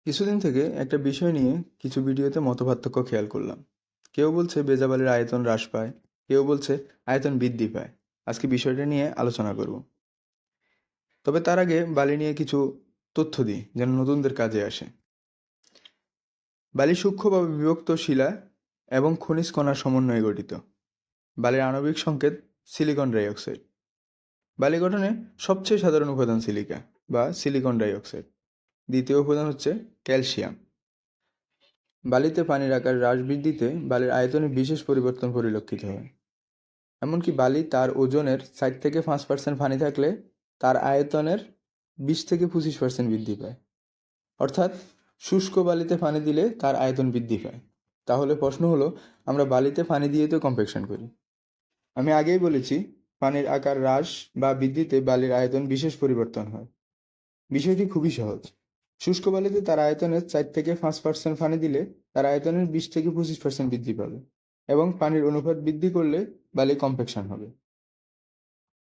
কিছুদিন থেকে একটা বিষয় নিয়ে কিছু ভিডিওতে মতপার্থক্য খেয়াল করলাম। কেউ বলছে ভেজা বালির আয়তন হ্রাস পায়, কেউ বলছে আয়তন বৃদ্ধি পায়। আজকে বিষয়টা নিয়ে আলোচনা করব। তবে তার আগে বালি নিয়ে কিছু তথ্য দিই যেন নতুনদের কাজে আসে। বালি সূক্ষ্মভাবে বিভক্ত শিলা এবং খনিজ কণার সমন্বয়ে গঠিত। বালির আণবিক সংকেত সিলিকন ডাইঅক্সাইড। বালি গঠনে সবচেয়ে সাধারণ উপাদান সিলিকা বা সিলিকন ডাইঅক্সাইড। দ্বিতীয় উপাদান হচ্ছে ক্যালসিয়াম। বালিতে পানির আকার হ্রাস বৃদ্ধিতে বালির আয়তনে বিশেষ পরিবর্তন পরিলক্ষিত হয়। এমনকি বালি তার ওজনের 4 থেকে 5% পানি থাকলে তার আয়তনের 20 থেকে 25% বৃদ্ধি পায়। অর্থাৎ শুষ্ক বালিতে পানি দিলে তার আয়তন বৃদ্ধি পায়। তাহলে প্রশ্ন হলো, আমরা বালিতে পানি দিয়ে তো কম্প্যাকশন করি। আমি আগেই বলেছি, পানির আকার হ্রাস বা বৃদ্ধিতে বালির আয়তন বিশেষ পরিবর্তন হয়। বিষয়টি খুবই সহজ। শুষ্ক বালিতে তার আয়তনের 4 থেকে 5% পানি দিলে তার আয়তনের 20 থেকে 25% বৃদ্ধি পাবে এবং পানির অনুপাত বৃদ্ধি করলে বালি কম্প্যাকশন হবে।